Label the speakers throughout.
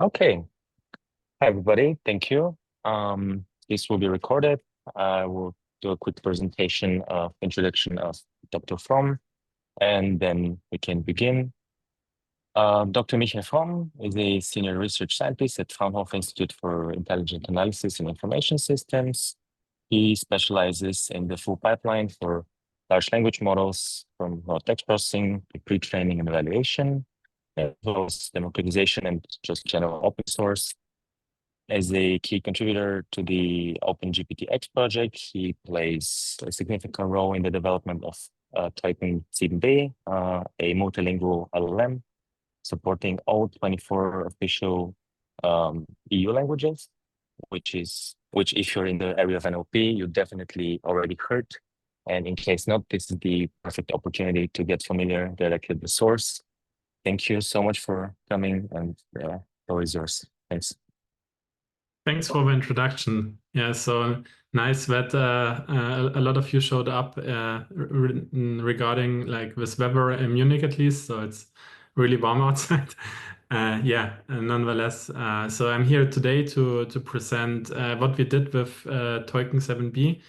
Speaker 1: Okay. Hi, everybody. Thank you. This will be recorded. I will do a quick presentation of introduction of Dr. Fromm, and then we can begin. Dr. Michael Fromm is a senior research scientist at Fraunhofer Institute for Intelligent Analysis and Information Systems. He specializes in the full pipeline for large language models, from raw text processing to pre-training and evaluation, as well as democratization and just general open source. As a key contributor to the OpenGPT-X project, he plays a significant role in the development of Teuken-7B, a multilingual LLM supporting all 24 official EU languages, which if you're in the area of NLP, you definitely already heard. And in case not, this is the perfect opportunity to get familiar directly with the source. Thank you so much for coming, and the floor is yours. Thanks.
Speaker 2: Thanks for the introduction. Yeah, so nice that a lot of you showed up regarding like this weather in Munich at least. So it's really warm outside. Yeah, nonetheless. So I'm here today to present what we did with Teuken-7B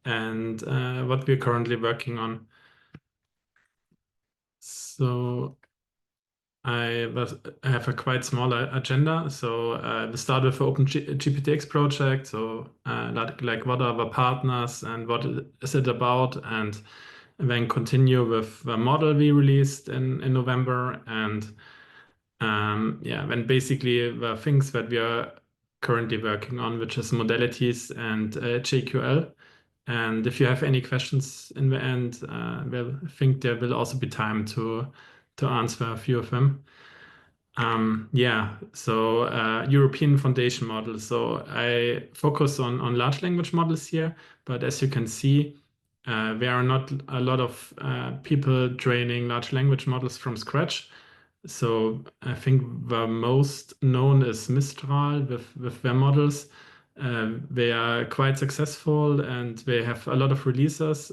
Speaker 2: and what we're currently working on. So I have a quite small agenda. So we start with the OpenGPT-X project. So like what are the partners and what is it about? And then continue with the model we released in November. And yeah, then basically the things that we are currently working on, which is modalities and JQL. And if you have any questions in the end, I think there will also be time to answer a few of them. Yeah, so European foundation models. So I focus on large language models here, but as you can see, there are not a lot of people training large language models from scratch. So I think the most known is Mistral with their models. They are quite successful and they have a lot of releases.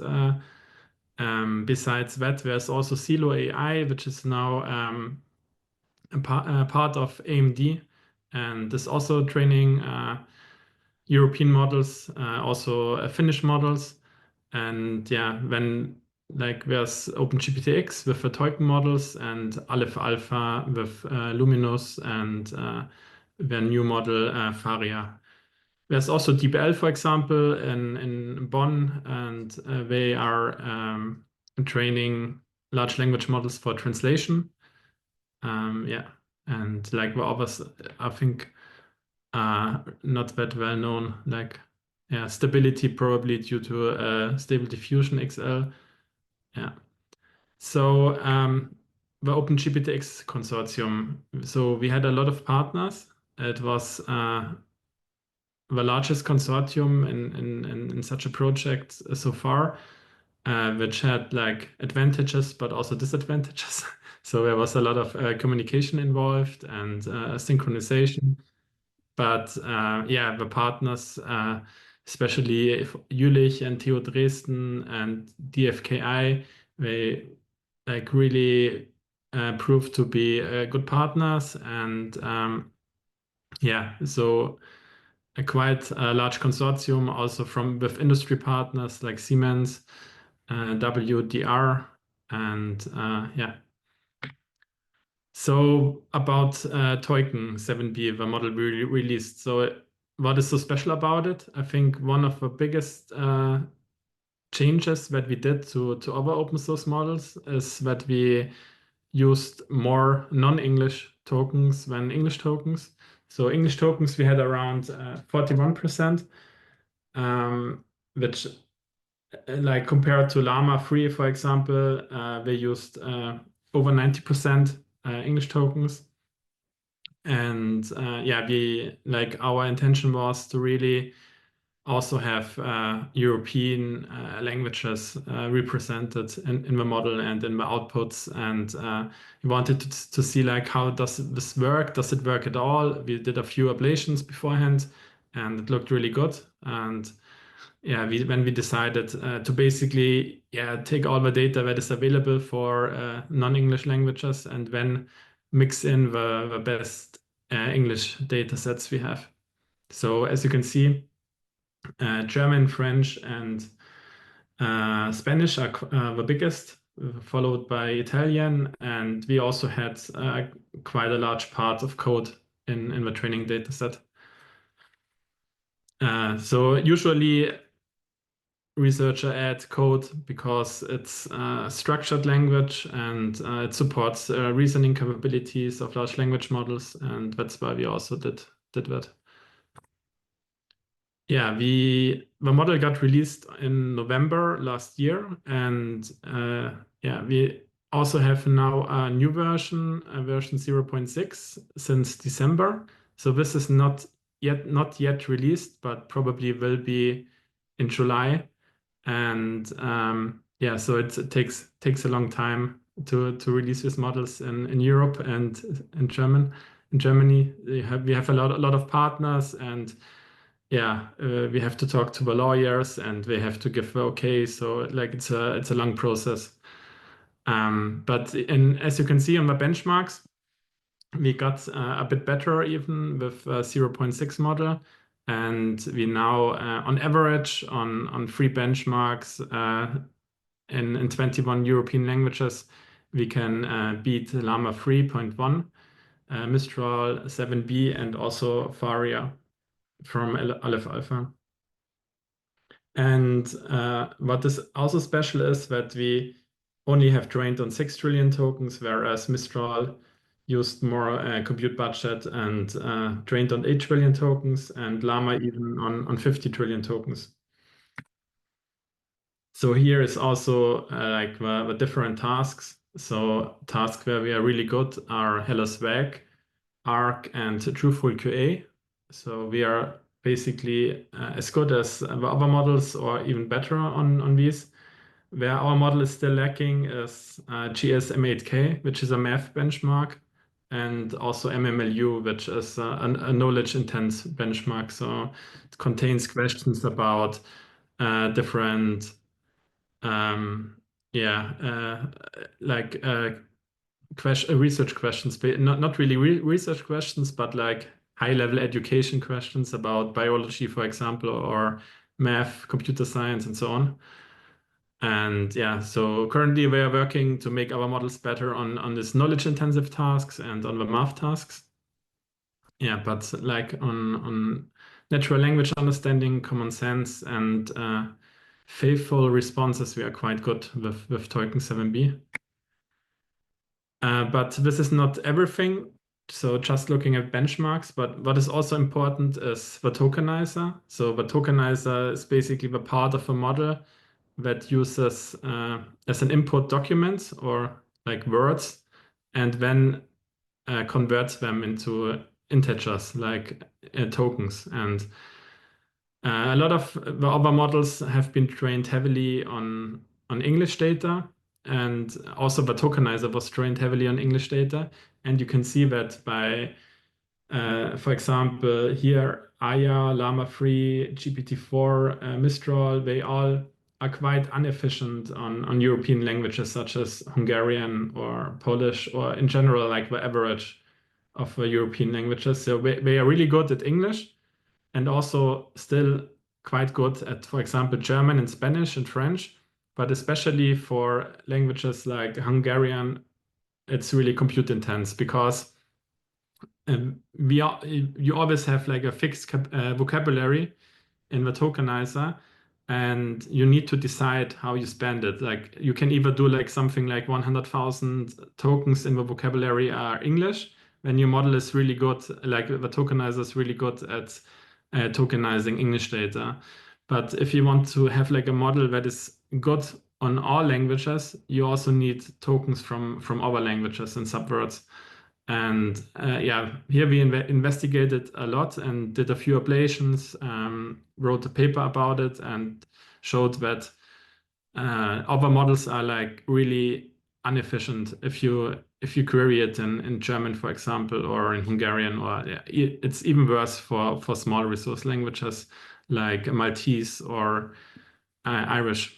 Speaker 2: Besides that, there's also Silo AI, which is now a part of AMD, and is also training European models, also Finnish models. And yeah, then like there's OpenGPT-X with the Teuken models and Aleph Alpha with Luminous and their new model Faria. There's also DeepL, for example, in Bonn, and they are training large language models for translation. Yeah, and like the others, I think not that well known. Like, yeah, stability probably due to Stable Diffusion XL. Yeah. So the OpenGPT-X consortium. So we had a lot of partners. It was the largest consortium in such a project so far, which had like advantages but also disadvantages. So there was a lot of communication involved and synchronization. But yeah, the partners, especially Jülich and TU Dresden and DFKI, they like really proved to be good partners. And yeah, so a quite large consortium also with industry partners like Siemens, WDR, and yeah. So about Teuken-7B, the model we released. So what is so special about it? I think one of the biggest changes that we did to other open source models is that we used more non-English tokens than English tokens. So English tokens we had around 41%, which like compared to Llama 3, for example, they used over 90% English tokens. And yeah, our intention was to really also have European languages represented in the model and in the outputs. And we wanted to see like how does this work? Does it work at all? We did a few ablations beforehand, and it looked really good. And yeah, when we decided to basically take all the data that is available for non-English languages and then mix in the best English data sets we have. So as you can see, German, French, and Spanish are the biggest, followed by Italian, and we also had quite a large part of code in the training data set. So usually researcher add code because it's a structured language and it supports reasoning capabilities of large language models, and that's why we also did that. Yeah, the model got released in November last year, and yeah, we also have now a new version, version 0.6 since December. So this is not yet released, but probably will be in July. And yeah, so it takes a long time to release these models in Europe and in Germany. We have a lot of partners, and yeah, we have to talk to the lawyers and they have to give the okay. So like it's a long process. But as you can see on the benchmarks, we got a bit better even with 0.6 model. And we now, on average, on free benchmarks in 21 European languages, we can beat Llama 3.1, Mistral 7B, and also Faria from Aleph Alpha. And what is also special is that we only have trained on 6 trillion tokens, whereas Mistral used more compute budget and trained on 8 trillion tokens, and Llama even on 50 trillion tokens. So here is also like the different tasks. So tasks where we are really good are Hello Swag, ARC, and Truthful QA. So we are basically as good as the other models or even better on these. Where our model is still lacking is GSM8K, which is a math benchmark, and also MMLU, which is a knowledge intense benchmark. So it contains questions about different, like research questions, not really research questions, but like high-level education questions about biology, for example, or math, computer science, and so on. And yeah, so currently we are working to make our models better on this knowledge-intensive tasks and on the math tasks. Yeah, but like on natural language understanding, common sense, and faithful responses, we are quite good with Teuken-7B. But this is not everything. So just looking at benchmarks, but what is also important is the tokenizer. So the tokenizer is basically the part of a model that uses as an input documents or like words, and then converts them into integers like tokens. And a lot of the other models have been trained heavily on English data, and also the tokenizer was trained heavily on English data. And you can see that by, for example, here, Aya, Llama 3, GPT-4, Mistral, they all are quite inefficient on European languages such as Hungarian or Polish, or in general, like the average of the European languages. So they are really good at English and also still quite good at, for example, German and Spanish and French, but especially for languages like Hungarian, it's really compute intense because you always have like a fixed vocabulary in the tokenizer, and you need to decide how you spend it. Like you can either do like something like 100,000 tokens in the vocabulary are English, when your model is really good, like the tokenizer is really good at tokenizing English data. But if you want to have like a model that is good on all languages, you also need tokens from other languages and subwords. And yeah, here we investigated a lot and did a few ablations, wrote a paper about it, and showed that other models are like really inefficient if you query it in German, for example, or in Hungarian, or yeah, it's even worse for small resource languages like Maltese or Irish.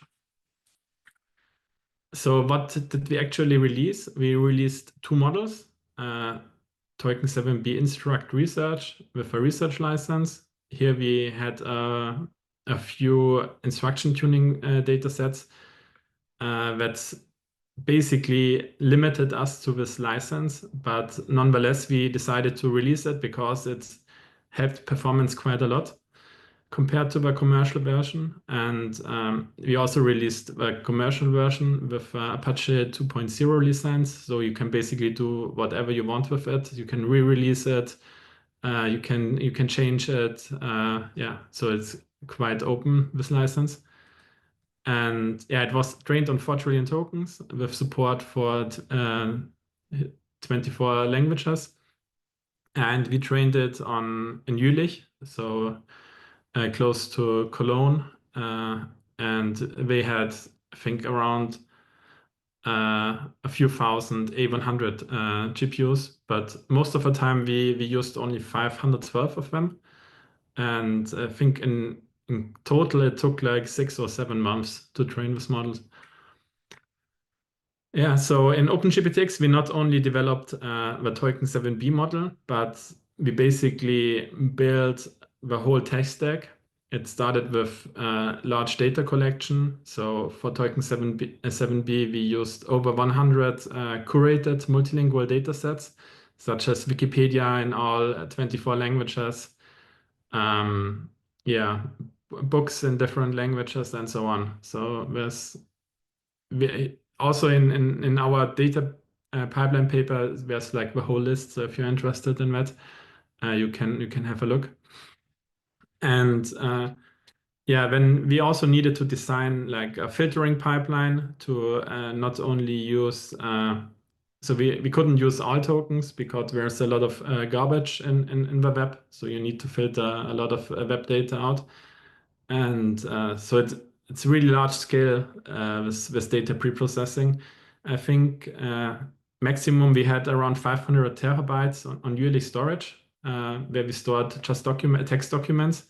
Speaker 2: So what did we actually release? We released two models. Teuken-7B instruct research with a research license. Here we had a few instruction tuning data sets that basically limited us to this license, but nonetheless, we decided to release it because it helped performance quite a lot compared to the commercial version. And we also released the commercial version with Apache 2.0 license. So you can basically do whatever you want with it. You can re-release it. You can change it. Yeah, so it's quite open, this license. And yeah, it was trained on 4 trillion tokens with support for 24 languages. And we trained it in Jülich, so close to Cologne. And they had, I think, around a few thousand A100 GPUs, but most of the time we used only 512 of them. And I think in total, it took like 6 or 7 months to train this model. Yeah, so in OpenGPT-X, we not only developed the Teuken-7B model, but we basically built the whole tech stack. It started with large data collection. So for Teuken-7B, we used over 100 curated multilingual data sets, such as Wikipedia in all 24 languages. Yeah, books in different languages and so on. So also in our data pipeline paper, there's like the whole list. So if you're interested in that, you can have a look. And yeah, then we also needed to design like a filtering pipeline to not only use. So we couldn't use all tokens because there's a lot of garbage in the web. So you need to filter a lot of web data out. And so it's really large scale with data pre-processing. I think maximum we had around 500 terabytes on yearly storage, where we stored just text documents.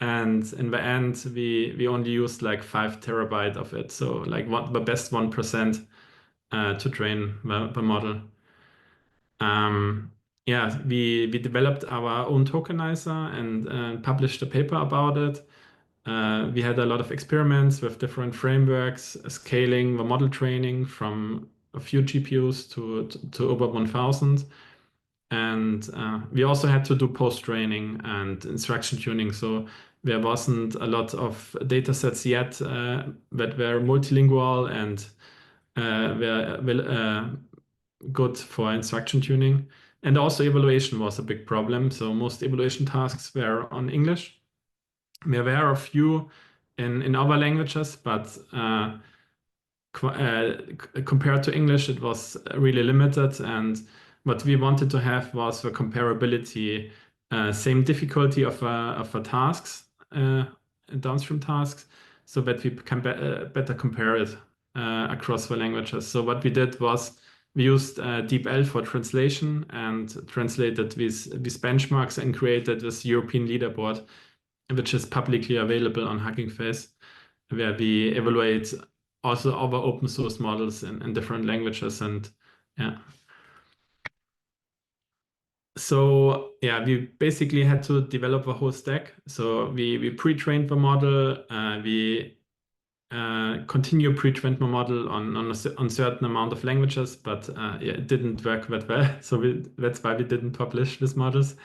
Speaker 2: And in the end, we only used like 5 terabyte of it. So like the best 1% to train the model. Yeah, we developed our own tokenizer and published a paper about it. We had a lot of experiments with different frameworks, scaling the model training from a few GPUs to over 1,000. And we also had to do post-training and instruction tuning. So there wasn't a lot of data sets yet that were multilingual and were good for instruction tuning. And also evaluation was a big problem. So most evaluation tasks were on English. There were a few in other languages, but compared to English, it was really limited. And what we wanted to have was the comparability, same difficulty of tasks, downstream tasks, so that we can better compare it across the languages. So what we did was we used DeepL for translation and translated these benchmarks and created this European leaderboard, which is publicly available on Hugging Face, where we evaluate also other open source models in different languages. And yeah. So yeah, we basically had to develop a whole stack. So we pre-trained the model, we continue pre-trained the model on a certain amount of languages, but yeah, it didn't work that well. So that's why we didn't publish these models.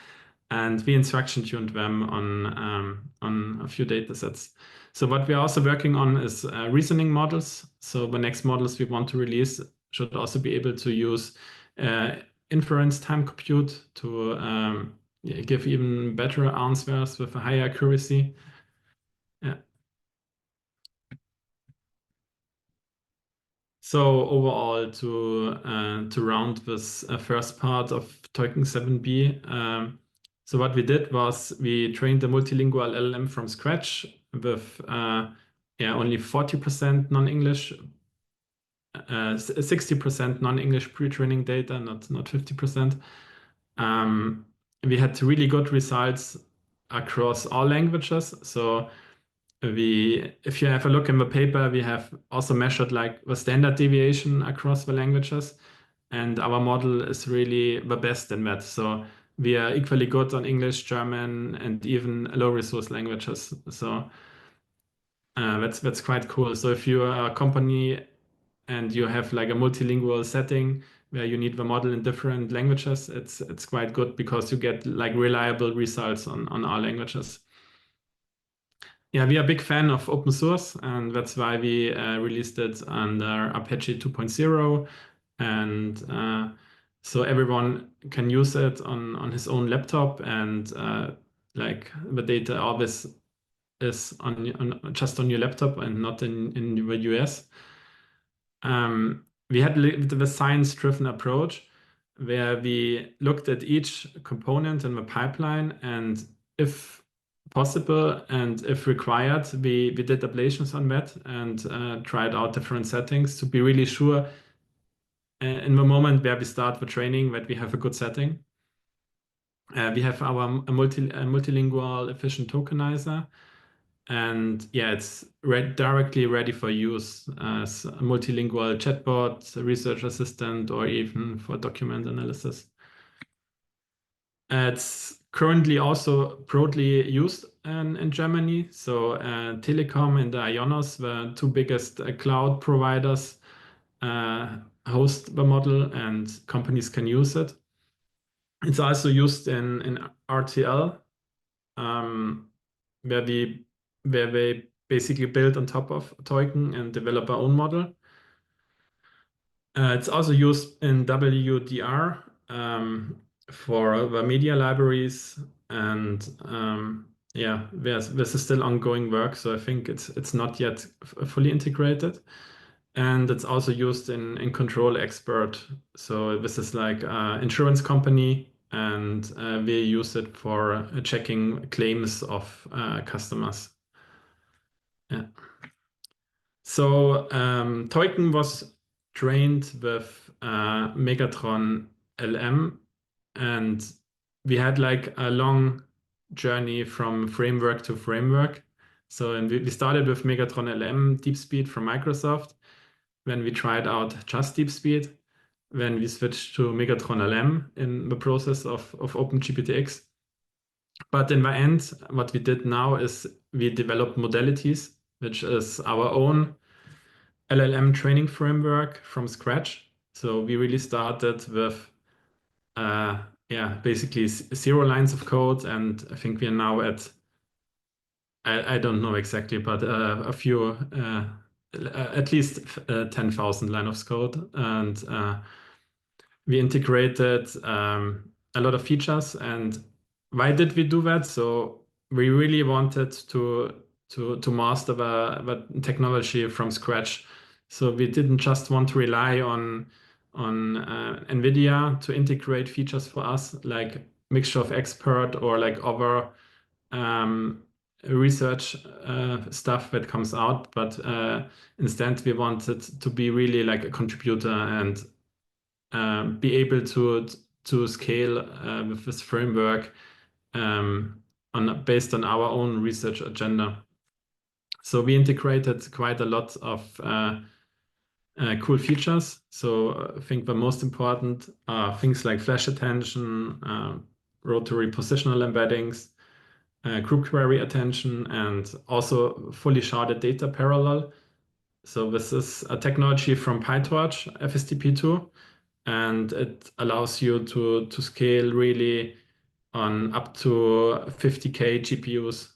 Speaker 2: And we instruction tuned them on a few data sets. So what we're also working on is reasoning models. So the next models we want to release should also be able to use inference time compute to give even better answers with a higher accuracy. Yeah. So overall, to round this first part of Teuken-7B, so what we did was we trained the multilingual LLM from scratch with only 40% non-English, 60% non-English pre-training data, not 50%. We had really good results across all languages. So if you have a look in the paper, we have also measured like the standard deviation across the languages. and our model is really the best in that. So we are equally good on English, German, and even low resource languages. So that's quite cool. So if you are a company and you have like a multilingual setting where you need the model in different languages, it's quite good because you get like reliable results on our languages. Yeah, we are a big fan of open source, and that's why we released it under Apache 2.0. And so everyone can use it on his own laptop, and like the data always is just on your laptop and not in the US. We had the science-driven approach where we looked at each component in the pipeline, and if possible and if required, we did ablations on that and tried out different settings to be really sure in the moment where we start the training that we have a good setting. We have our multilingual efficient tokenizer, and yeah, it's directly ready for use as a multilingual chatbot, a research assistant, or even for document analysis. It's currently also broadly used in Germany. So Telekom and Ionos, the two biggest cloud providers, host the model, and companies can use it. It's also used in RTL, where they basically build on top of Teuken and develop our own model. It's also used in WDR for the media libraries, and yeah, this is still ongoing work, so I think it's not yet fully integrated. And it's also used in Control Expert. So this is like an insurance company, and we use it for checking claims of customers. Yeah. So Teuken was trained with Megatron LM, and we had like a long journey from framework to framework. So and we started with Megatron LM Deep Speed from Microsoft. When we tried out just Deep Speed, when we switched to Megatron LM in the process of OpenGPT-X. But in the end, what we did now is we developed modalities, which is our own LLM training framework from scratch. So we really started with, yeah, basically 0 lines of code, and I think we are now at, I don't know exactly, but a few, at least 10,000 lines of code, and we integrated a lot of features. And why did we do that? So we really wanted to master the technology from scratch. So we didn't just want to rely on NVIDIA to integrate features for us, like mixture of expert or like other research stuff that comes out. But instead, we wanted to be really like a contributor and be able to scale with this framework based on our own research agenda. So we integrated quite a lot of cool features. So I think the most important are things like flash attention, rotary positional embeddings, group query attention, and also fully sharded data parallel. So this is a technology from PyTorch, FSTP2, and it allows you to scale really on up to 50K GPUs.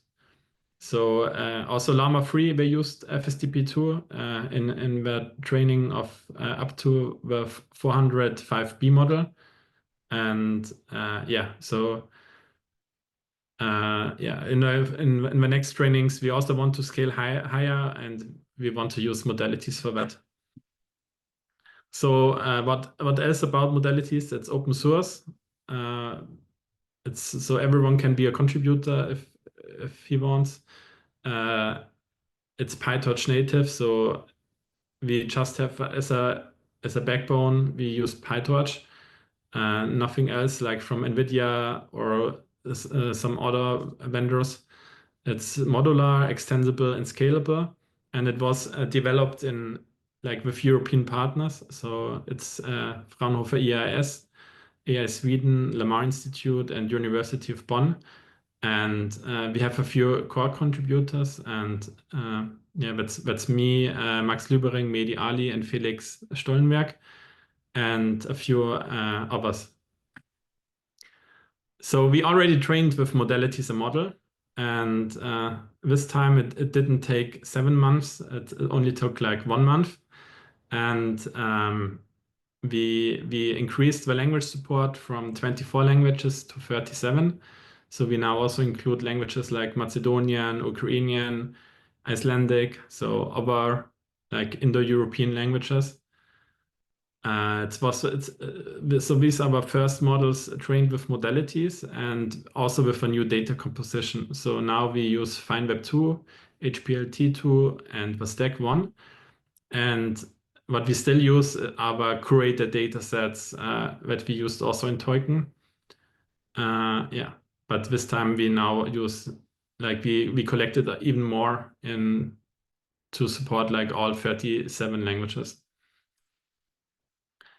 Speaker 2: So also Llama 3, they used FSTP2 in the training of up to the 405B model. And yeah, so yeah, in the next trainings, we also want to scale higher, and we want to use modalities for that. So what else about modalities? It's open source. It's so everyone can be a contributor if he wants. It's PyTorch native, so we just have as a backbone we use PyTorch. Nothing else like from NVIDIA or some other vendors. It's modular, extensible, and scalable, and it was developed in like with European partners. So it's Fraunhofer IAS, AI Sweden, Lamar Institute, and University of Bonn. And we have a few core contributors, and yeah, that's me, Max Lübering, Mehdi Ali, and Felix Stollenberg, and a few others. So we already trained with modalities a model, and this time it didn't take 7 months. It only took like 1 month, and we increased the language support from 24 languages to 37. So we now also include languages like Macedonian, Ukrainian, Icelandic, so other like Indo-European languages. So these are our first models trained with modalities and also with a new data composition. So now we use FineWeb2, HPLT2, and the Stack1. And what we still use are our curated data sets that we used also in Teuken. Yeah, but this time we now use, like we collected even more to support like all 37 languages.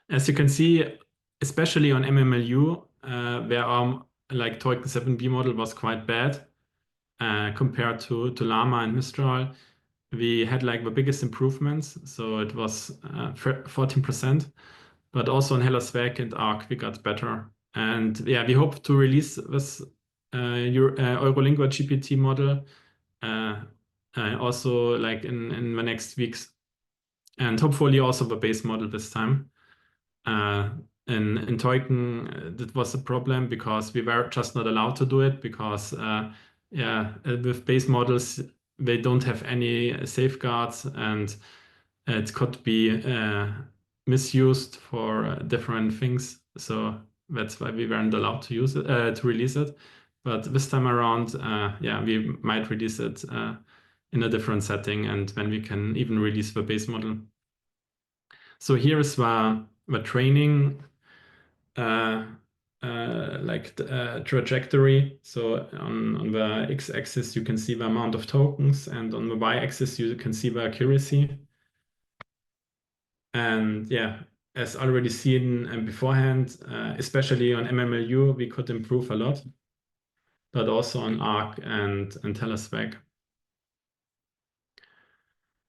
Speaker 2: As you can see, especially on MMLU, where our like Teuken-7B model was quite bad compared to Llama and Mistral, we had like the biggest improvements. So it was 14%, but also on Hellasweg and Arc we got better. And yeah, we hope to release this Eurolingual GPT model also like in the next weeks, and hopefully also the base model this time. In Teuken, that was a problem because we were just not allowed to do it because yeah, with base models they don't have any safeguards, and it could be misused for different things. So that's why we weren't allowed to use it to release it. But this time around, yeah, we might release it in a different setting, and when we can even release the base model. So here is the training trajectory. So on the x-axis, you can see the amount of tokens, and on the y-axis, you can see the accuracy. And yeah, as already seen beforehand, especially on MMLU, we could improve a lot, but also on Arc and Hellasweg.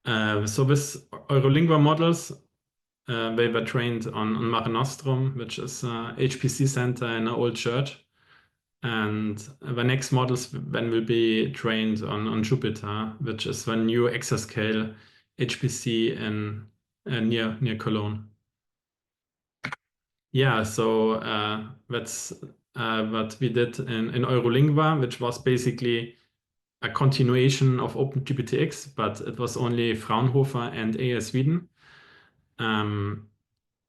Speaker 2: So with Eurolingual models, they were trained on Mare Nostrum, which is a HPC center in an old church. And the next models then will be trained on Jupiter, which is the new exascale HPC near Cologne. Yeah, so that's what we did in Eurolingua, which was basically a continuation of OpenGPT-X, but it was only Fraunhofer and AI Sweden. And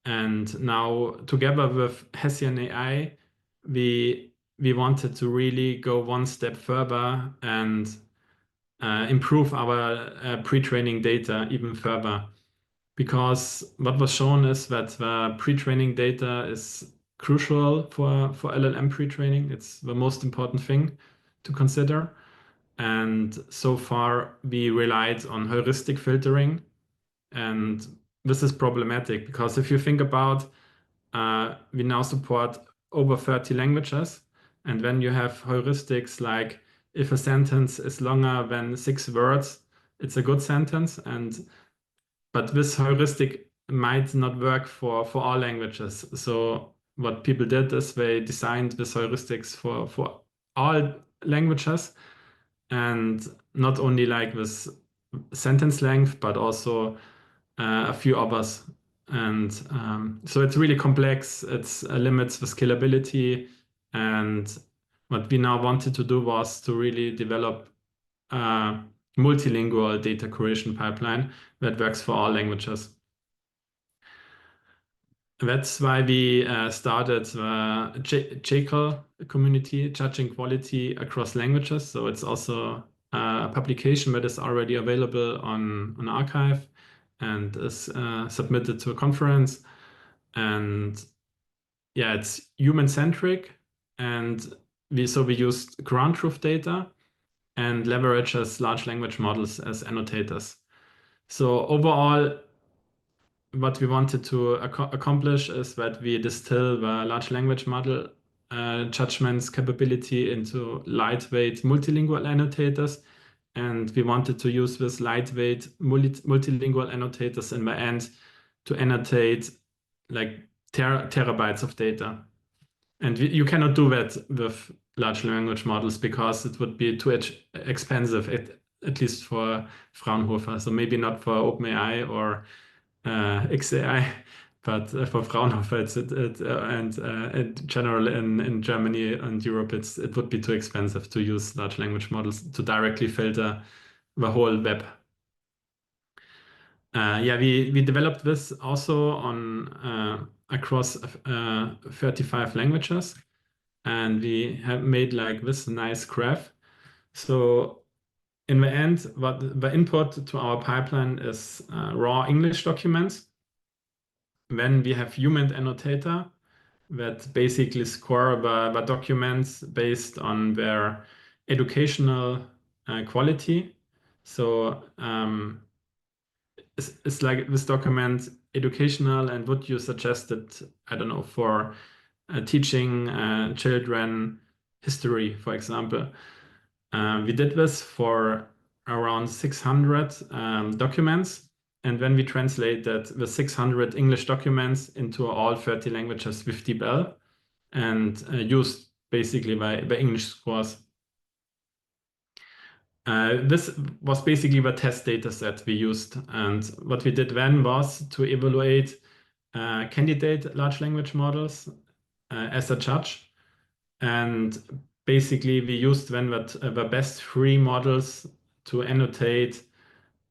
Speaker 2: now together with Hessian AI, we wanted to really go one step further and improve our pre-training data even further. Because what was shown is that the pre-training data is crucial for LLM pre-training. It's the most important thing to consider. And so far, we relied on heuristic filtering. And this is problematic because if you think about, we now support over 30 languages. And when you have heuristics like if a sentence is longer than 6 words, it's a good sentence. But this heuristic might not work for all languages. So what people did is they designed this heuristics for all languages, and not only like this sentence length, but also a few others. And so it's really complex. It limits the scalability. And what we now wanted to do was to really develop a multilingual data curation pipeline that works for all languages. That's why we started the JCL community, Judging Quality Across Languages. So it's also a publication that is already available on Archive and is submitted to a conference. And yeah, it's human-centric. And we used ground truth data and leverages large language models as annotators. So overall, what we wanted to accomplish is that we distill the large language model judgments capability into lightweight multilingual annotators. And we wanted to use this lightweight multilingual annotators in the end to annotate like terabytes of data. And you cannot do that with large language models because it would be too expensive, at least for Fraunhofer. So maybe not for OpenAI or XAI, but for Fraunhofer and in general in Germany and Europe, it would be too expensive to use large language models to directly filter the whole web. Yeah, we developed this also on across 35 languages, and we have made like this nice graph. So in the end, what the input to our pipeline is raw English documents. Then we have human annotator that basically score the documents based on their educational quality. So it's like this document educational, and would you suggest it, I don't know, for teaching children history, for example. We did this for around 600 documents. And when we translated the 600 English documents into all 30 languages with DeepL and used basically the English scores. This was basically the test data set we used. And what we did then was to evaluate candidate large language models as a judge. And basically we used then the best 3 models to annotate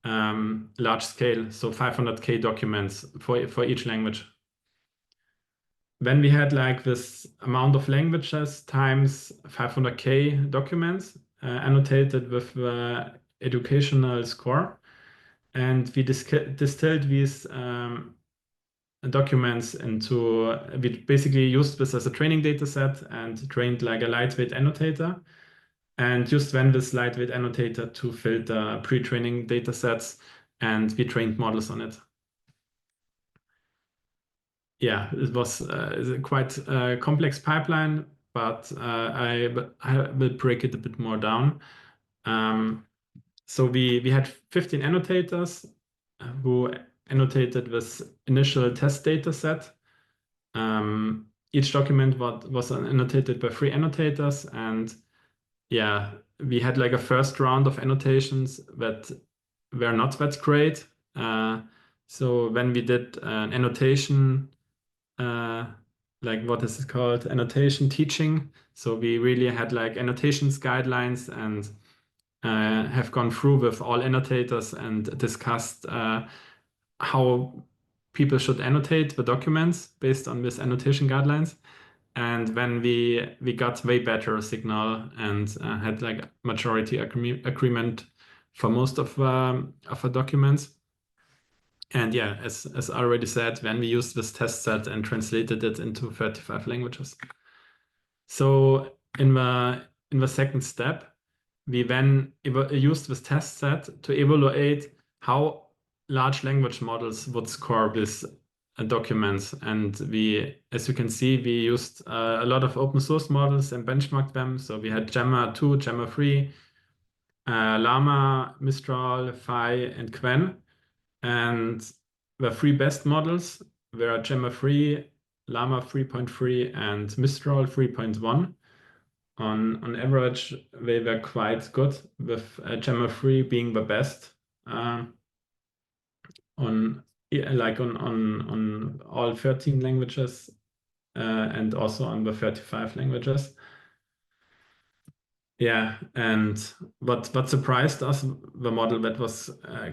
Speaker 2: large scale, so 500K documents for each language. Then we had like this amount of languages times 500K documents annotated with the educational score. And we distilled these documents into, we basically used this as a training data set and trained like a lightweight annotator. And used then this lightweight annotator to filter pre-training data sets, and we trained models on it. Yeah, it was a quite complex pipeline, but I will break it a bit more down. So we had 15 annotators who annotated this initial test data set. Each document was annotated by 3 annotators, and yeah, we had like a first round of annotations that were not that great. So when we did an annotation, like what is it called? Annotation teaching. So we really had like annotations guidelines and have gone through with all annotators and discussed how people should annotate the documents based on this annotation guidelines. And then we got way better signal and had like majority agreement for most of the documents. And yeah, as I already said, then we used this test set and translated it into 35 languages. So in the second step, we then used this test set to evaluate how large language models would score this documents. And we, as you can see, we used a lot of open source models and benchmarked them. So we had Gemma 2, Gemma 3, Llama, Mistral, Phi, and Qwen. And the 3 best models were Gemma 3, Llama 3.3, and Mistral 3.1. On average, they were quite good, with Gemma 3 being the best on all 13 languages and also on the 35 languages. Yeah, and what surprised us, the model that was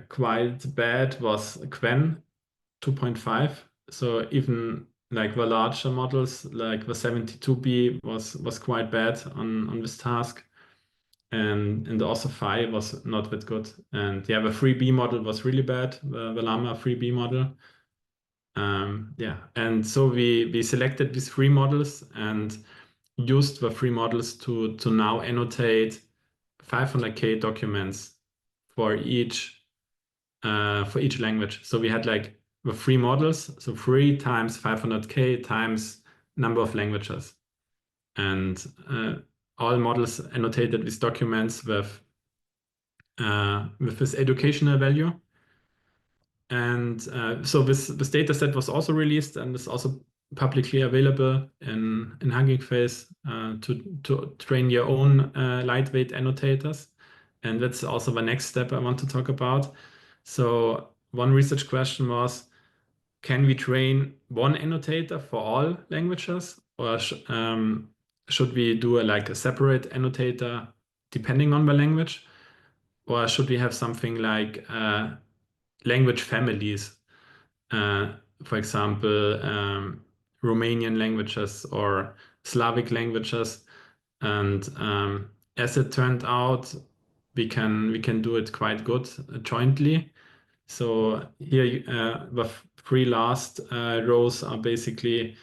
Speaker 2: quite bad was Qwen 2.5. So even like the larger models, like the 72B was quite bad on this task. And also Phi was not that good. And yeah, the 3B model was really bad, the Llama 3B model. Yeah, and so we selected these 3 models and used the 3 models to now annotate 500K documents for each language. So we had like were three models, so 3 times 500K times number of languages. And all models annotated these documents with this educational value. And so this data set was also released and is also publicly available in Hugging Face to train your own lightweight annotators. And that's also the next step I want to talk about. So one research question was, can we train one annotator for all languages, or should we do a separate annotator depending on the language? Or should we have something like language families, for example, Romanian languages or Slavic languages? And as it turned out, we can do it quite good jointly. So here, the three last rows are basically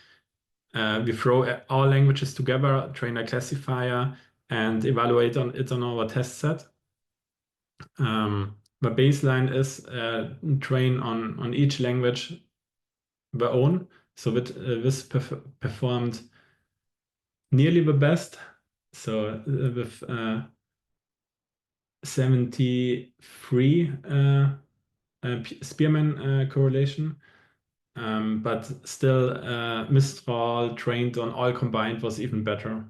Speaker 2: we throw all languages together, train a classifier, and evaluate it on our test set. The baseline is train on each language their own. So that this performed nearly the best. So with 73 Spearman correlation. But still, Mistral trained on all combined was even better.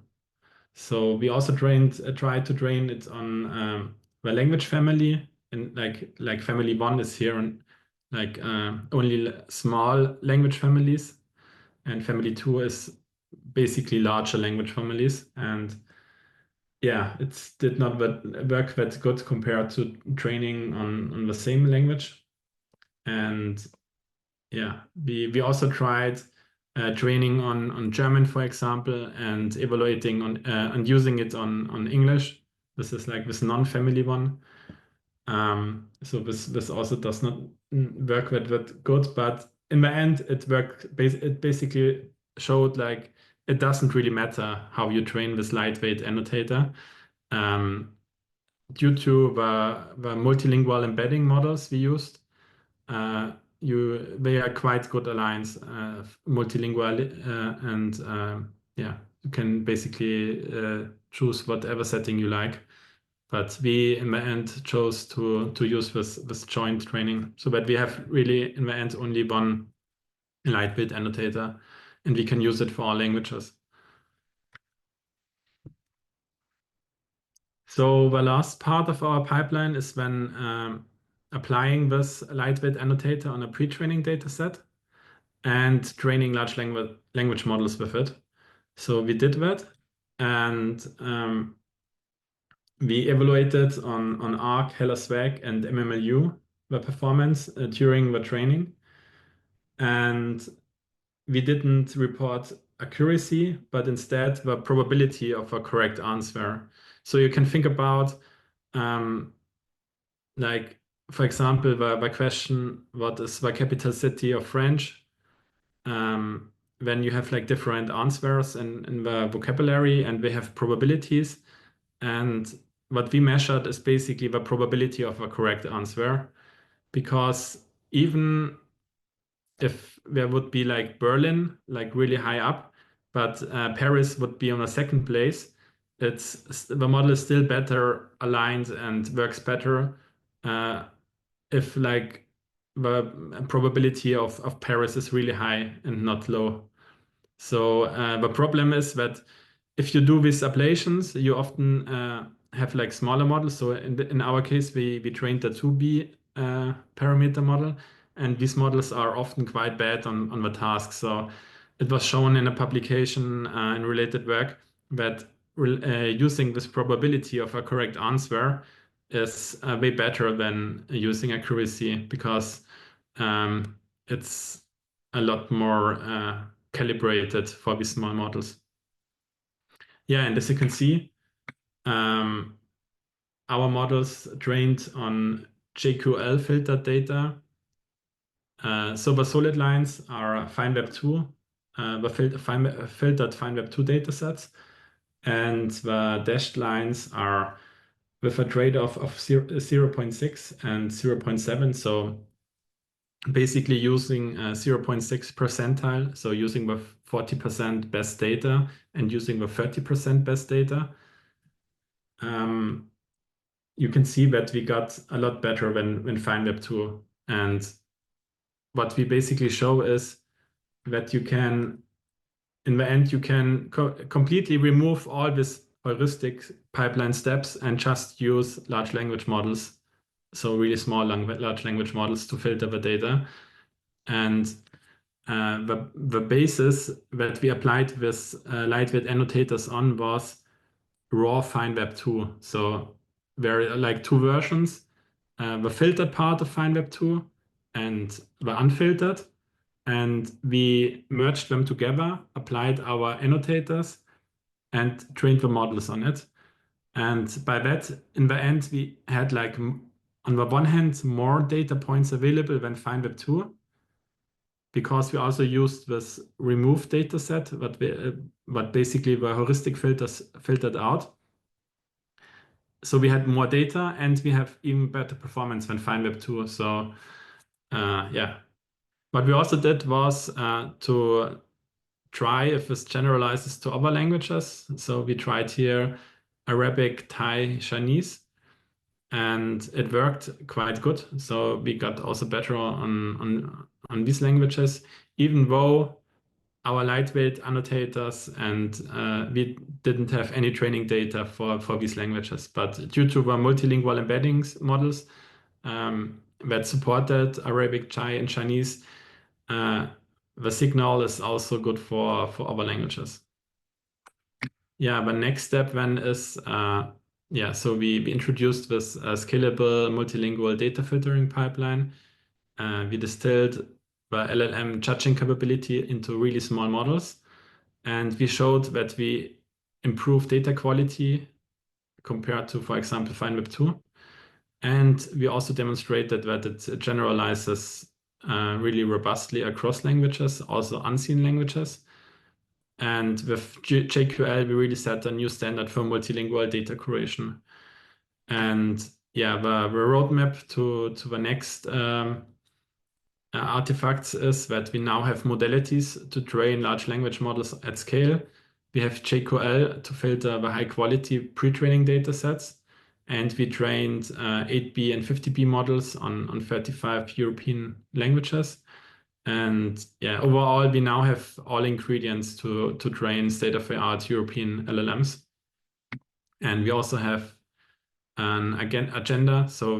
Speaker 2: So we also tried to train it on the language family, and like family 1 is here on only small language families, and family 2 is basically larger language families. And yeah, it did not work that good compared to training on the same language. And yeah, we also tried training on German, for example, and evaluating on and using it on English. This is like this non-family one. So this also does not work that good, but in the end, it worked. It basically showed like it doesn't really matter how you train this lightweight annotator. Due to the multilingual embedding models we used, they are quite good alliance, multilingual, and yeah, you can basically choose whatever setting you like. But we in the end chose to use this joint training, so that we have really in the end only one lightweight annotator, and we can use it for all languages. So the last part of our pipeline is when applying this lightweight annotator on a pre-training data set and training large language models with it. So we did that, and we evaluated on ARC, HelloSwag, and MMLU the performance during the training. And we didn't report accuracy, but instead the probability of a correct answer. So you can think about, like, for example, the question, what is the capital city of French? When you have like different answers in the vocabulary and we have probabilities. And what we measured is basically the probability of a correct answer, because even if there would be like Berlin, like really high up, but Paris would be on a second place, the model is still better aligned and works better if like the probability of Paris is really high and not low. So the problem is that if you do these ablations, you often have like smaller models. So in our case, we trained the 2B parameter model, and these models are often quite bad on the task. So it was shown in a publication in related work that using this probability of a correct answer is way better than using accuracy, because it's a lot more calibrated for these small models. Yeah, and as you can see, our models trained on JQL filtered data. So the solid lines are FineWeb2, the filtered FineWeb2 datasets, and the dashed lines are with a trade-off of 0.6 and 0.7. So basically using 0.6 percentile, so using the 40% best data and using the 30% best data. You can see that we got a lot better when FineWeb 2. And what we basically show is that you can, in the end, you can completely remove all these heuristic pipeline steps and just use large language models. So really small large language models to filter the data. And the basis that we applied with lightweight annotators on was raw FineWeb 2. So there are like two versions, the filtered part of FineWeb 2 and the unfiltered. And we merged them together, applied our annotators, and trained the models on it. And by that, in the end, we had like, on the one hand, more data points available than FineWeb 2, because we also used this remove data set, but basically the heuristic filters filtered out. So we had more data and we have even better performance than FineWeb 2. So yeah. What we also did was to try if this generalizes to other languages. So we tried here Arabic, Thai, Chinese, and it worked quite good. So we got also better on these languages, even though our lightweight annotators and we didn't have any training data for these languages. But due to the multilingual embeddings models that supported Arabic, Thai, and Chinese, the signal is also good for other languages. Yeah, the next step then is, yeah, so we introduced this scalable multilingual data filtering pipeline. We distilled the LLM judging capability into really small models. And we showed that we improve data quality compared to, for example, FineWeb 2. And we also demonstrated that it generalizes really robustly across languages, also unseen languages. And with JQL, we really set a new standard for multilingual data curation. And yeah, the roadmap to the next artifacts is that we now have modalities to train large language models at scale. We have JQL to filter the high quality pre-training data sets. And we trained 8B and 50B models on 35 European languages. And yeah, overall, we now have all ingredients to train state-of-the-art European LLMs. And we also have an agenda. So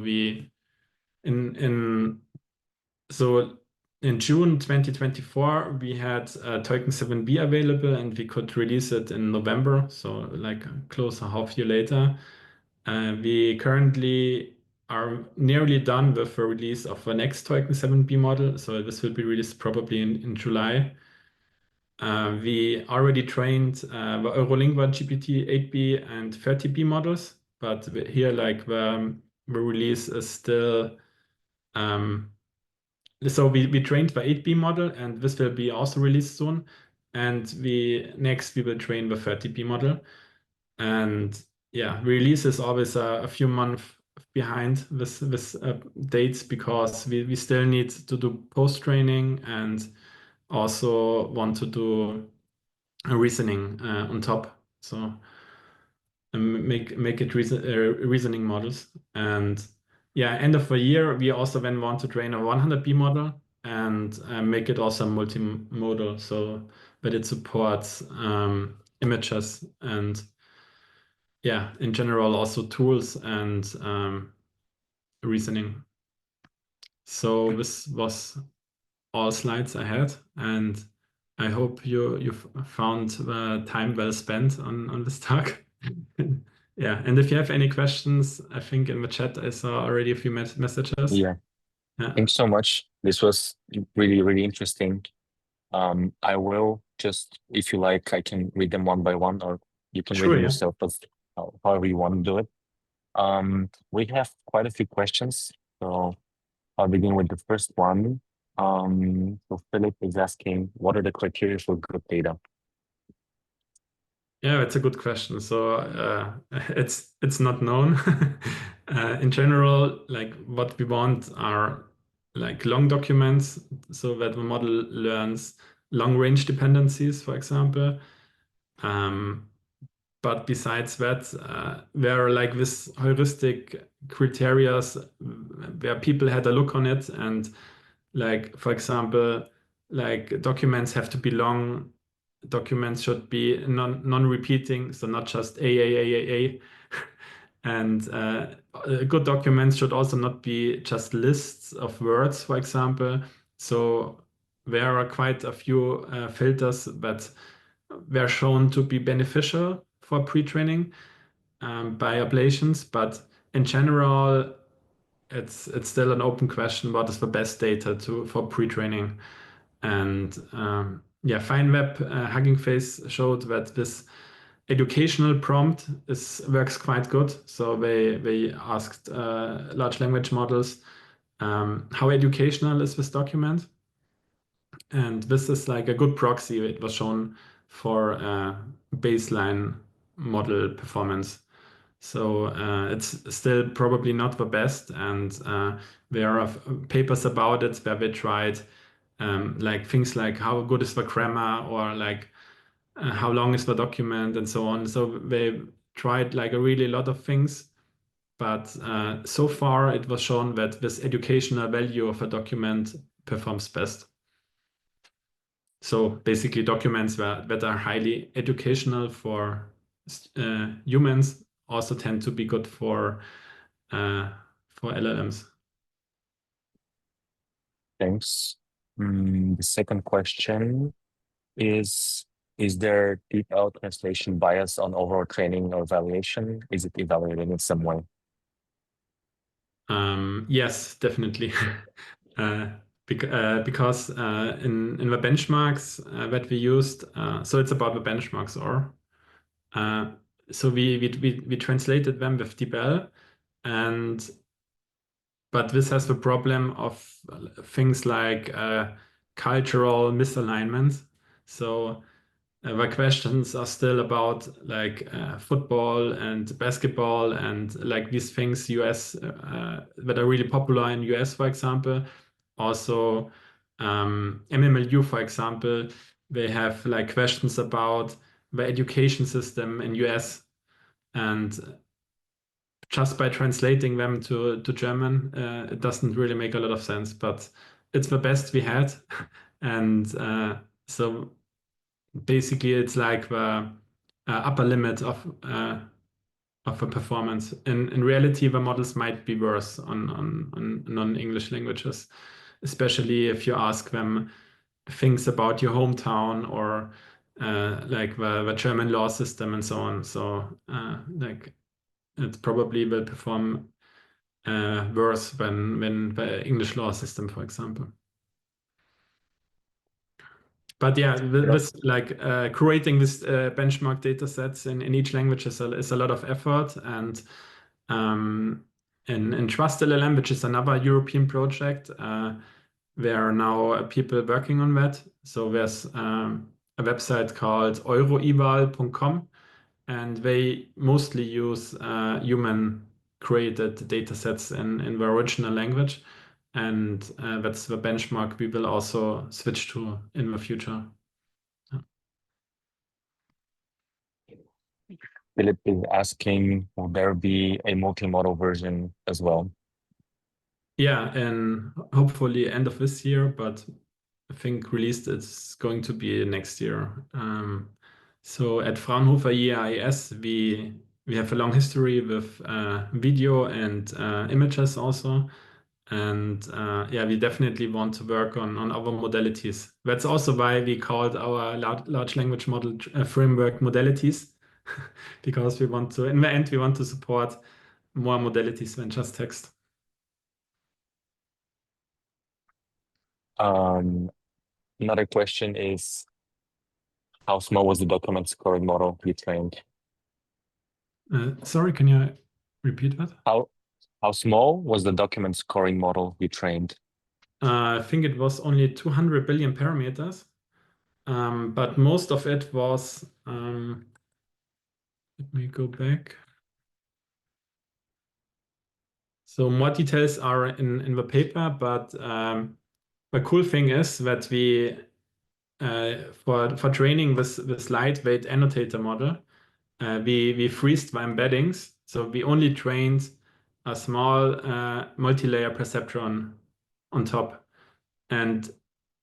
Speaker 2: in June 2024, we had Teuken-7B available, and we could release it in November. So like close a half year later. We currently are nearly done with the release of the next Teuken-7B model. So this will be released probably in July. We already trained the Eurolingual GPT-8B and 30B models, but here like the release is still, so we trained the 8B model and this will be also released soon. And we will train the 30B model. And yeah, release is always a few months behind this dates because we still need to do post training and also want to do a reasoning on top. So make it reasoning models. And yeah, end of the year we also then want to train a 100B model and make it also multimodal so that it supports images and yeah, in general, also tools and reasoning. So this was all slides I had, and I hope you found the time well spent on this talk. Yeah, and if you have any questions, I think in the chat I saw already a few messages.
Speaker 1: Yeah.
Speaker 2: Yeah.
Speaker 1: Thanks so much. This was really, really interesting. I will just, if you like, I can read them one by one, or you can read
Speaker 2: Sure,
Speaker 1: them
Speaker 2: yeah.
Speaker 1: yourself, but however you want to do it. We have quite a few questions, so I'll begin with the first one. So Philip is asking, what are the criteria for good data?
Speaker 2: Yeah, it's a good question. So it's not known. In general, like what we want are like long documents, so that the model learns long range dependencies, for example. But besides that, there are like this heuristic criteria where people had a look on it, and like, for example, like documents have to be long, documents should be non-repeating, so not just A. And good documents should also not be just lists of words, for example. So there are quite a few filters that were shown to be beneficial for pre-training by ablations, but in general, it's still an open question. What is the best data for pre-training? And yeah, FineWeb Hugging Face showed that this educational prompt works quite good. So they asked large language models how educational is this document, and this is like a good proxy. It was shown for baseline model performance. So it's still probably not the best, and there are papers about it where they tried like things like how good is the grammar, or like how long is the document, and so on. So they tried like a really lot of things, but so far it was shown that this educational value of a document performs best. So basically documents that are highly educational for humans also tend to be good for LLMs.
Speaker 1: Thanks. The second question is there default translation bias on overall training or evaluation? Is it evaluated in some way?
Speaker 2: Yes, definitely. Because in the benchmarks that we used, so it's about the benchmarks, or so we translated them with DeepL, and but this has the problem of things like cultural misalignment. So the questions are still about like football and basketball and like these things US that are really popular in US, for example. Also, MMLU, for example, they have like questions about the education system in US, and just by translating them to German, it doesn't really make a lot of sense, but it's the best we had. And so basically it's like the upper limit of a performance. In reality, the models might be worse on non-English languages, especially if you ask them things about your hometown, or like the German law system and so on. So like it probably will perform worse than the English law system, for example. But yeah, this like creating this benchmark data sets in each language is a lot of effort. And in Trust LLM, which is another European project, there are now people working on that. So there's a website called euroeval.com, and they mostly use human created data sets in the original language. And that's the benchmark we will also switch to in the future.
Speaker 1: Philip is asking, will there be a multimodal version as well?
Speaker 2: Yeah, and hopefully end of this year, but I think released it's going to be next year. So at Fraunhofer EAIS, we have a long history with video and images also. And yeah, we definitely want to work on other modalities. That's also why we called our large language model framework modalities, because we want to, in the end, we want to support more modalities than just text.
Speaker 1: Another question is, how small was the document scoring model you trained?
Speaker 2: Sorry, can you repeat that?
Speaker 1: How small was the document scoring model you trained?
Speaker 2: I think it was only 200 billion parameters, but most of it was, let me go back. So more details are in the paper, but the cool thing is that we for training this lightweight annotator model, we freezed the embeddings. So we only trained a small multi-layer perceptron on top, and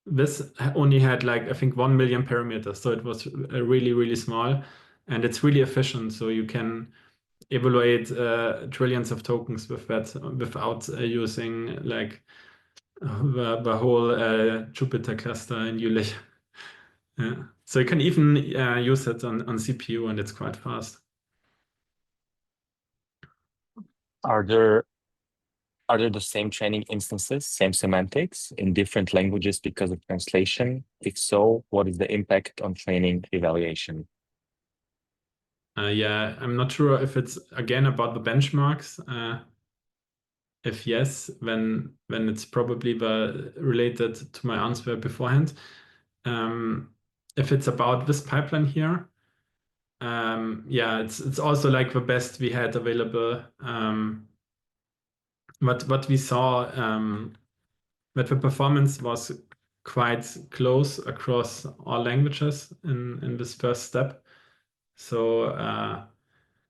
Speaker 2: this only had like I think 1 million parameters, so it was really small, and it's really efficient. So you can evaluate trillions of tokens with that without using like the whole Jupyter cluster in Jülich. Yeah. So you can even use it on CPU, and it's quite fast.
Speaker 1: Are there the same training instances, same semantics in different languages because of translation? If so, what is the impact on training evaluation?
Speaker 2: Yeah, I'm not sure if it's again about the benchmarks. If yes, then it's probably related to my answer beforehand. If it's about this pipeline here, yeah, it's also like the best we had available. What we saw, that the performance was quite close across all languages in this first step. So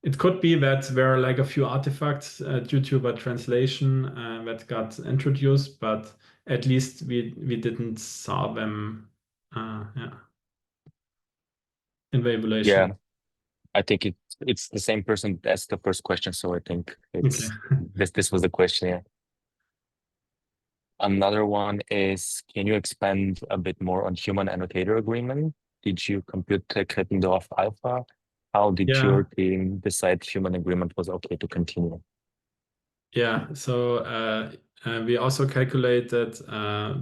Speaker 2: it could be that there are like a few artifacts due to the translation that got introduced, but at least we didn't saw them yeah, in the evaluation.
Speaker 1: Yeah, I think it's the same person that asked the first question, so I think it's this was the question. Yeah. Another one is, can you expand a bit more on human annotator agreement? Did you compute the Krippendorf alpha? How did
Speaker 2: Yeah.
Speaker 1: your team decide human agreement was okay to continue?
Speaker 2: Yeah, so we also calculated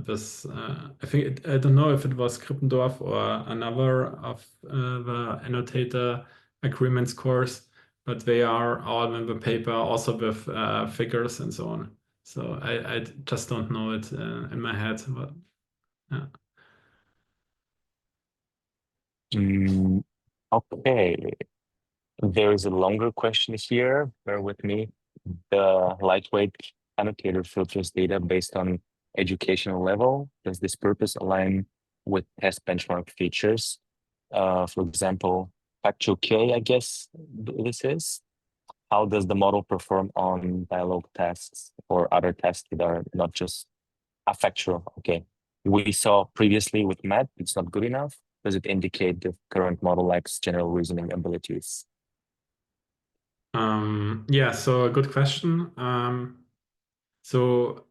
Speaker 2: this. I think I don't know if it was Krippendorf or another of the annotator agreement scores, but they are all in the paper, also with figures and so on. So I just don't know it in my head, but yeah.
Speaker 1: Okay, there is a longer question here. Bear with me. The lightweight annotator filters data based on educational level. Does this purpose align with test benchmark features? For example, factual K, I guess this is. How does the model perform on dialogue tasks or other tasks that are not just factual? Okay. We saw previously with math, it's not good enough. Does it indicate the current model lacks general reasoning abilities?
Speaker 2: Yeah, so a good question. So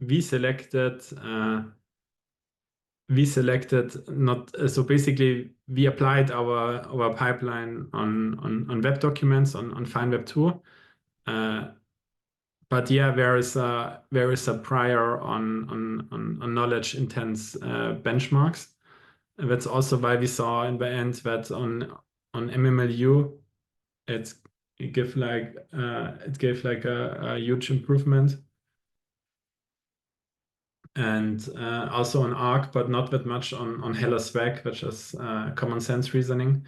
Speaker 2: we selected not so basically we applied our pipeline on web documents on FineWeb 2. But yeah, there is a prior on knowledge intense benchmarks. And that's also why we saw in the end that on MMLU it gave like a huge improvement. And also on ARC, but not that much on Heller Swag, which is common sense reasoning.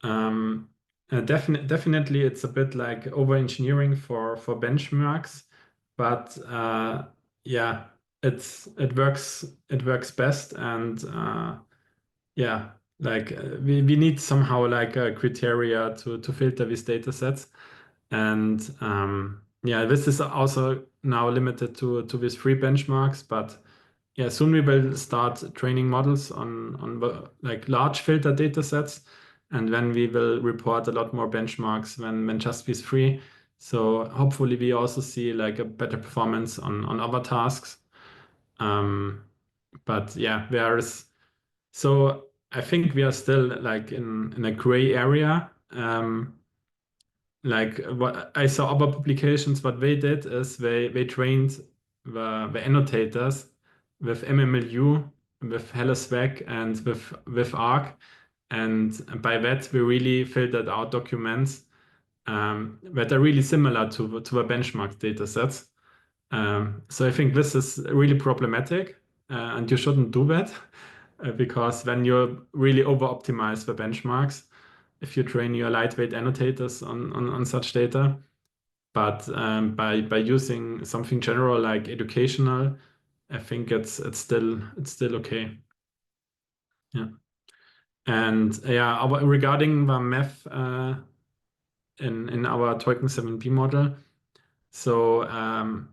Speaker 2: Definitely, it's a bit like over engineering for benchmarks, but yeah, it works best, and yeah, like we need somehow like a criteria to filter these data sets, and yeah, this is also now limited to these three benchmarks, but yeah, soon we will start training models on the, like large filter data sets, and then we will report a lot more benchmarks when just these three. So hopefully we also see like a better performance on other tasks. But yeah, so I think we are still like in a gray area. Like what I saw other publications, what they did is they trained the annotators with MMLU, with HelloSwag, and with ARC, and by that we really filtered out documents that are really similar to the benchmark data sets. So I think this is really problematic, and you shouldn't do that because then you really over optimize the benchmarks if you train your lightweight annotators on such data. But by using something general like educational, I think it's still okay. Yeah. And yeah, regarding the math in our Teuken-7B model, so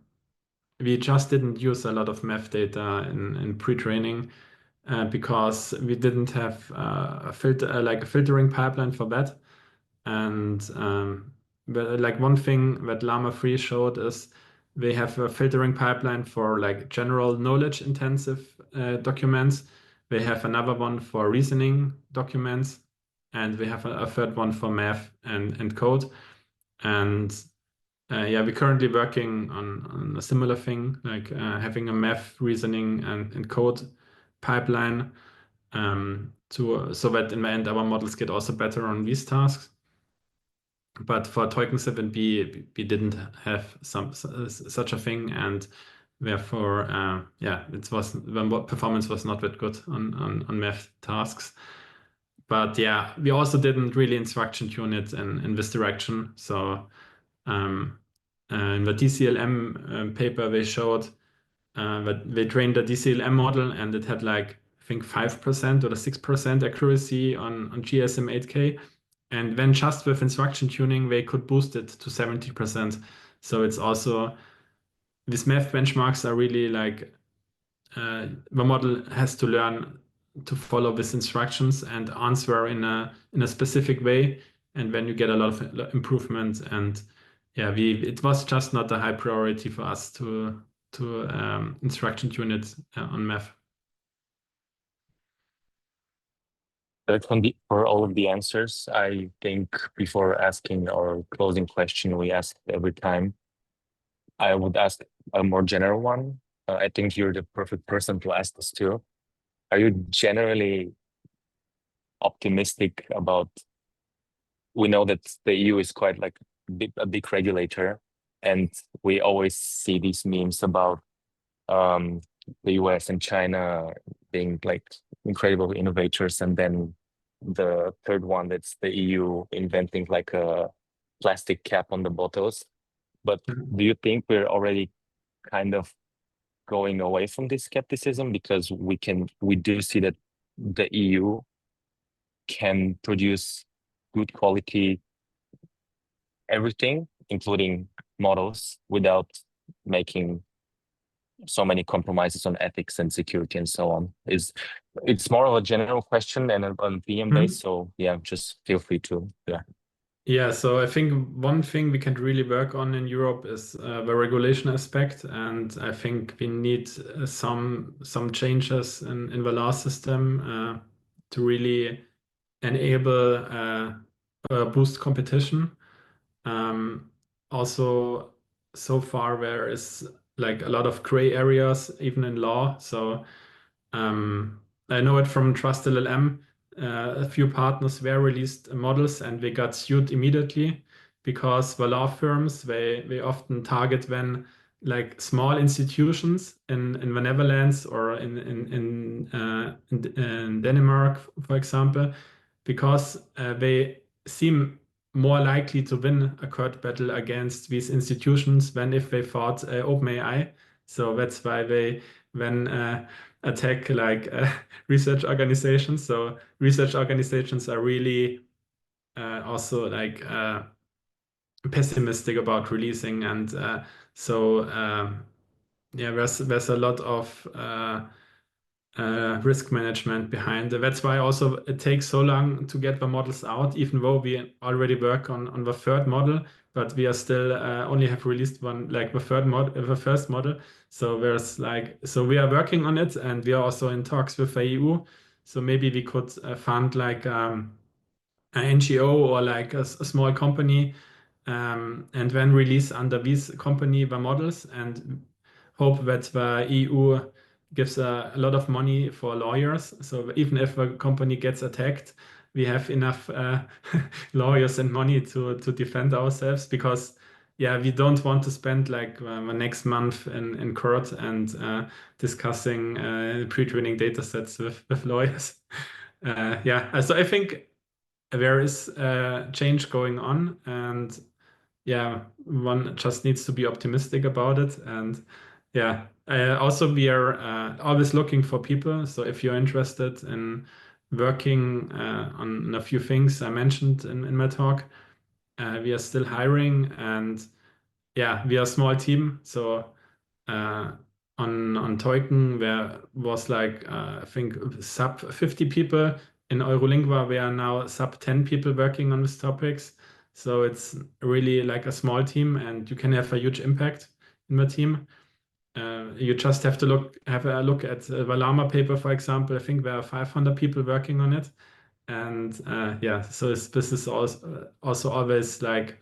Speaker 2: we just didn't use a lot of math data in pre-training because we didn't have a filtering pipeline for that. And but like one thing that Llama 3 showed is they have a filtering pipeline for like general knowledge intensive documents. They have another one for reasoning documents, and we have a third one for math and code. And yeah, we're currently working on a similar thing, like having a math, reasoning, and code pipeline so that in the end our models get also better on these tasks. But for Teuken-7B, we didn't have such a thing, and therefore, yeah, the performance was not that good on math tasks. But yeah, we also didn't really instruction tune it in this direction. So in the DCLM paper, they showed that they trained the DCLM model, and it had like I think 5% or 6% accuracy on GSM 8K. And then just with instruction tuning, they could boost it to 70%. So it's also, these math benchmarks are really like, the model has to learn to follow these instructions and answer in a specific way. And then you get a lot of improvement. And yeah, it was just not a high priority for us to instruction tune it on math.
Speaker 1: For all of the answers, I think before asking our closing question we ask every time, I would ask a more general one. I think you're the perfect person to ask this to. Are you generally optimistic about? We know that the EU is quite like a big regulator, and we always see these memes about the US and China being like incredible innovators, and then the third one, that's the EU inventing like a plastic cap on the bottles. But do you think we're already kind of going away from this skepticism, because we do see that the EU can produce good quality everything, including models, without making so many compromises on ethics and security and so on? It's more of a general question and on PM based. So yeah, just feel free to
Speaker 2: Yeah, so I think one thing we can really work on in Europe is the regulation aspect, and I think we need some changes in the law system to really enable boost competition. Also, so far there is like a lot of gray areas even in law. So I know it from Trust LLM. A few partners were released models and they got sued immediately because the law firms they often target when like small institutions in the Netherlands or in Denmark, for example, because they seem more likely to win a court battle against these institutions than if they fought OpenAI. So that's why they then attack like research organizations. So research organizations are really also like pessimistic about releasing, and yeah, there's a lot of risk management behind it. That's why also it takes so long to get the models out, even though we already work on the third model, but we are still only have released one, like the first model. So we are working on it, and we are also in talks with the EU. So maybe we could fund like an NGO or like a small company, and then release under this company the models and hope that the EU gives a lot of money for lawyers. So even if a company gets attacked, we have enough lawyers and money to defend ourselves, because yeah, we don't want to spend like the next month in court and discussing pre-training data sets with lawyers. Yeah, so I think there is change going on, and yeah, one just needs to be optimistic about it. And yeah, also we are always looking for people. So if you're interested in working on a few things I mentioned in my talk, we are still hiring. And yeah, we are a small team. So uh, on Teuken, there was like I think sub 50 people. In Eurolingua, we are now sub 10 people working on these topics. So it's really like a small team, and you can have a huge impact in the team. You just have to have a look at the Valama paper, for example. I think there are 500 people working on it, and yeah, so this is also always like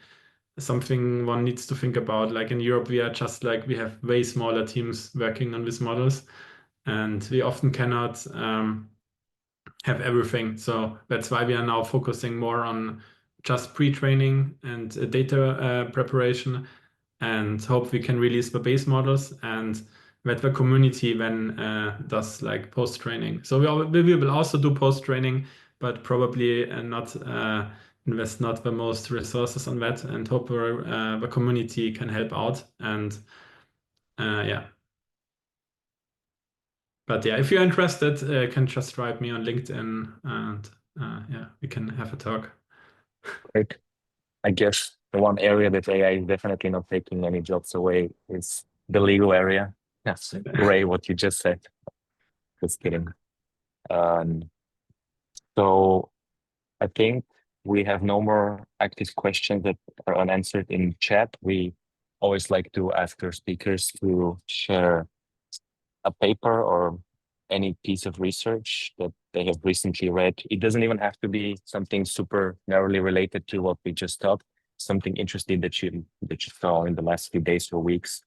Speaker 2: something one needs to think about. Like in Europe, we are just like we have way smaller teams working on these models, and we often cannot have everything. So that's why we are now focusing more on just pre-training and data preparation, and hope we can release the base models and that the community then does like post-training. So we will also do post-training, but probably not invest not the most resources on that, and hope the community can help out. And yeah. But yeah, if you're interested, you can just write me on LinkedIn, and yeah, we can have a talk.
Speaker 1: Great. I guess the one area that AI is definitely not taking any jobs away is the legal area. That's great what you just said. Just kidding. So I think we have no more active questions that are unanswered in chat. We always like to ask our speakers to share a paper or any piece of research that they have recently read. It doesn't even have to be something super narrowly related to what we just talked. Something interesting that you saw in the last few days or weeks.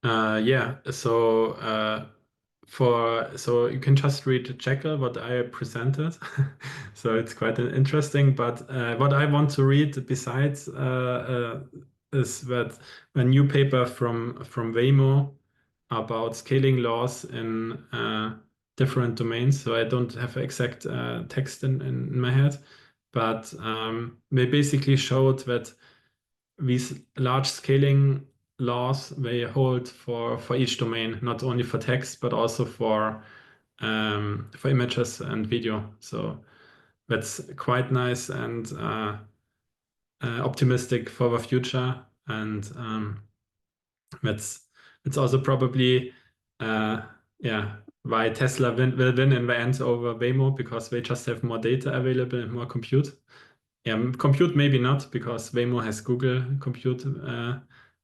Speaker 2: Yeah, so you can just read Jekyll what I presented. So it's quite interesting. But what I want to read besides is that a new paper from Waymo about scaling laws in different domains. So I don't have exact text in my head, but they basically showed that these large scaling laws they hold for each domain, not only for text but also for images and video. So that's quite nice and optimistic for the future. And that's also probably yeah, why Tesla will win in the end over Waymo, because they just have more data available and more compute. Yeah, compute maybe not, because Waymo has Google Compute.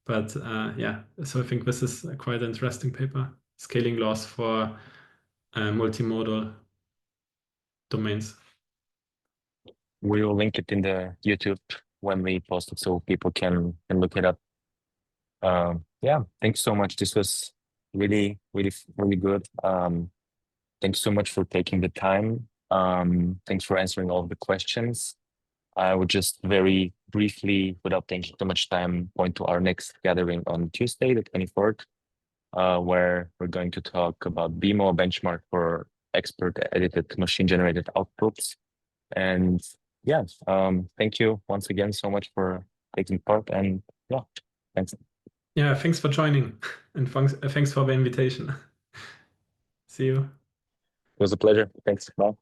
Speaker 2: But yeah, so I think this is a quite interesting paper. Scaling laws for multimodal domains.
Speaker 1: We will link it in the YouTube when we post it so people can look it up. Yeah, thanks so much. This was really, really, really good. Thanks so much for taking the time. Thanks for answering all of the questions. I would just very briefly, without taking too much time, point to our next gathering on Tuesday, the 24th, where we're going to talk about BMO, benchmark for expert edited machine generated outputs. And yeah, thank you once again so much for taking part, and yeah, thanks.
Speaker 2: Yeah, thanks for joining, and thanks for the invitation. See you.
Speaker 1: It was a pleasure. Thanks. Bye.